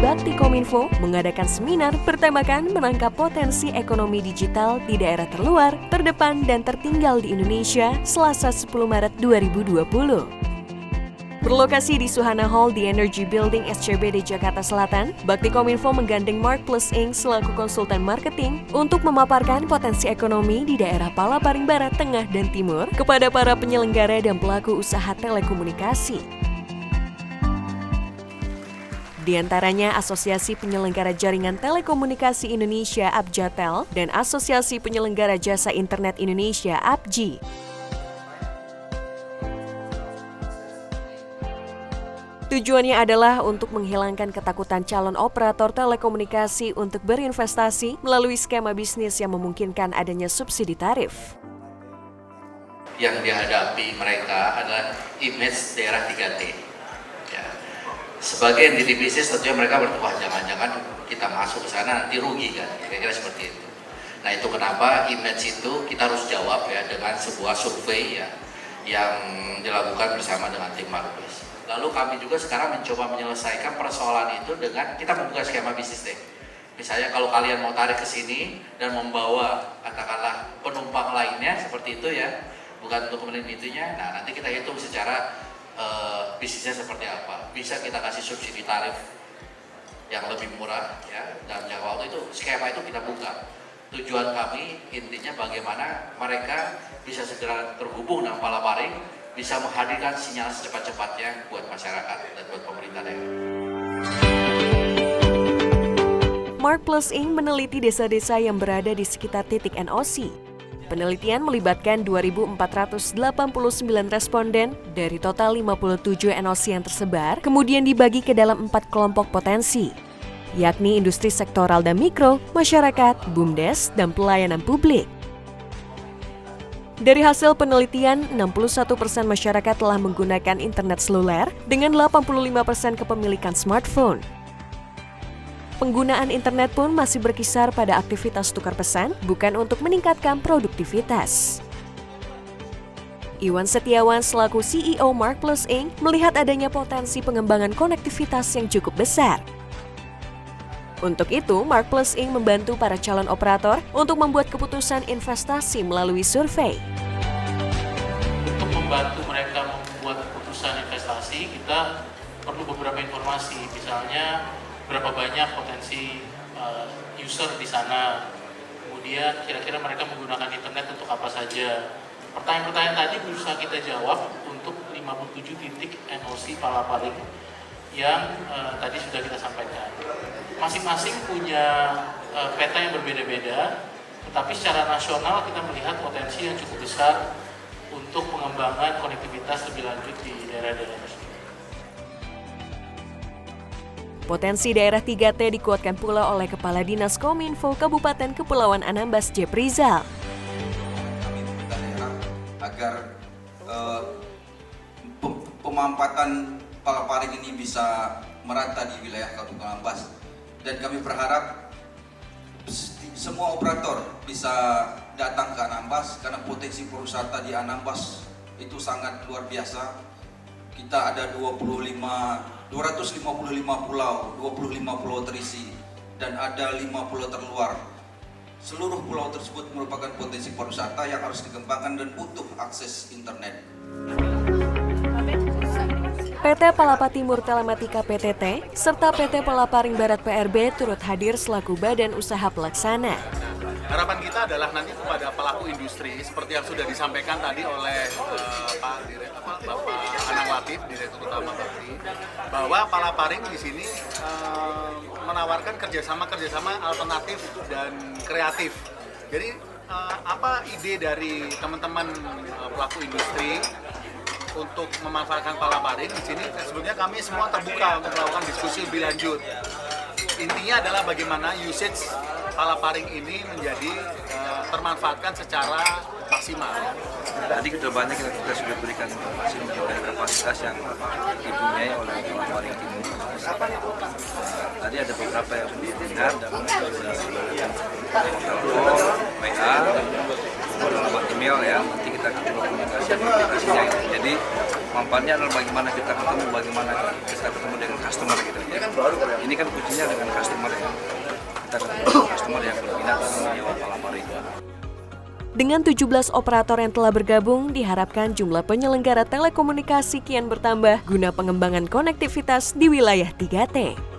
Bakti Kominfo mengadakan seminar bertemakan menangkap potensi ekonomi digital di daerah terluar, terdepan, dan tertinggal di Indonesia Selasa 10 Maret 2020. Berlokasi di Suhana Hall di Energy Building SCBD Jakarta Selatan, Bakti Kominfo menggandeng Mark Plus Inc. selaku konsultan marketing untuk memaparkan potensi ekonomi di daerah Palaparing Barat, Tengah, dan Timur kepada para penyelenggara dan pelaku usaha telekomunikasi. Di antaranya Asosiasi Penyelenggara Jaringan Telekomunikasi Indonesia (APJATEL) dan Asosiasi Penyelenggara Jasa Internet Indonesia (APJI). Tujuannya adalah untuk menghilangkan ketakutan calon operator telekomunikasi untuk berinvestasi melalui skema bisnis yang memungkinkan adanya subsidi tarif. Yang dihadapi mereka adalah image daerah 3T. Ya. Sebagai entity bisnis tentunya mereka bertuah jangan-jangan kita masuk ke sana nanti rugi kan, kira-kira seperti itu. Nah itu kenapa image itu kita harus jawab ya dengan sebuah survei ya yang dilakukan bersama dengan tim Markus. Lalu kami juga sekarang mencoba menyelesaikan persoalan itu dengan kita membuka skema bisnis deh. Misalnya kalau kalian mau tarik ke sini dan membawa katakanlah penumpang lainnya seperti itu ya, bukan untuk kepentingan itunya. Nah nanti kita hitung secara bisnisnya seperti apa. Bisa kita kasih subsidi tarif yang lebih murah ya dalam jangka waktu itu. Skema itu kita buka. Tujuan kami intinya bagaimana mereka bisa segera terhubung dengan Palaparing, bisa menghadirkan sinyal secepat-cepatnya buat masyarakat dan buat pemerintah daerah. Mark Plus Inc. meneliti desa-desa yang berada di sekitar titik NOC. Penelitian melibatkan 2.489 responden dari total 57 NOC yang tersebar, kemudian dibagi ke dalam 4 kelompok potensi, yakni industri sektoral dan mikro, masyarakat, BUMDes, dan pelayanan publik. Dari hasil penelitian, 61% masyarakat telah menggunakan internet seluler dengan 85% kepemilikan smartphone. Penggunaan internet pun masih berkisar pada aktivitas tukar pesan, bukan untuk meningkatkan produktivitas. Iwan Setiawan selaku CEO Mark Plus Inc. melihat adanya potensi pengembangan konektivitas yang cukup besar. Untuk itu, Mark Plus Inc. membantu para calon operator untuk membuat keputusan investasi melalui survei. Untuk membantu mereka membuat keputusan investasi, kita perlu beberapa informasi, misalnya berapa banyak potensi user di sana, kemudian kira-kira mereka menggunakan internet untuk apa saja. Pertanyaan-pertanyaan tadi berusaha kita jawab untuk 57 titik NOC Palaparing yang tadi sudah kita sampaikan. Masing-masing punya peta yang berbeda-beda, tetapi secara nasional kita melihat potensi yang cukup besar untuk pengembangan konektivitas lebih lanjut di daerah-daerah tersebut. Potensi daerah 3T dikuatkan pula oleh Kepala Dinas Kominfo Kabupaten Kepulauan Anambas, Jep Rizal. Kami meminta daerah agar pemampatan Palaparing ini bisa merata di wilayah Kabupaten Anambas. Dan kami berharap semua operator bisa datang ke Anambas karena potensi pariwisata di Anambas itu sangat luar biasa. Kita ada 255 pulau, 25 pulau terisi dan ada 5 pulau terluar. Seluruh pulau tersebut merupakan potensi pariwisata yang harus dikembangkan dan butuh akses internet. PT Palapa Timur Telematika PTT serta PT Palaparing Barat PRB turut hadir selaku badan usaha pelaksana. Harapan kita adalah nanti kepada pelaku industri seperti yang sudah disampaikan tadi oleh Bapak Anang Latif, Direktur Utama Bakti, bahwa Palaparing di sini menawarkan kerjasama alternatif dan kreatif. Jadi apa ide dari teman-teman pelaku industri untuk memanfaatkan Palaparing di sini? Sebetulnya kami semua terbuka untuk melakukan diskusi lebih lanjut. Intinya adalah bagaimana usage Palaparing ini menjadi termanfaatkan secara maksimal. Tadi kedepannya kita sudah berikan informasi mengenai kapasitas yang dipunyai oleh Palaparing Timur. Tadi ada beberapa yang sudah didengar dan telepon, WA, lewat email ya. Nanti kita komunikasinya. Jadi manfaatnya adalah bagaimana kita ketemu dengan customer gitu. Ini kan kuncinya dengan customer ya. Kita ketemu dengan customer yang berminat dalam menyewa palaparing. Dengan 17 operator yang telah bergabung, diharapkan jumlah penyelenggara telekomunikasi kian bertambah guna pengembangan konektivitas di wilayah 3T.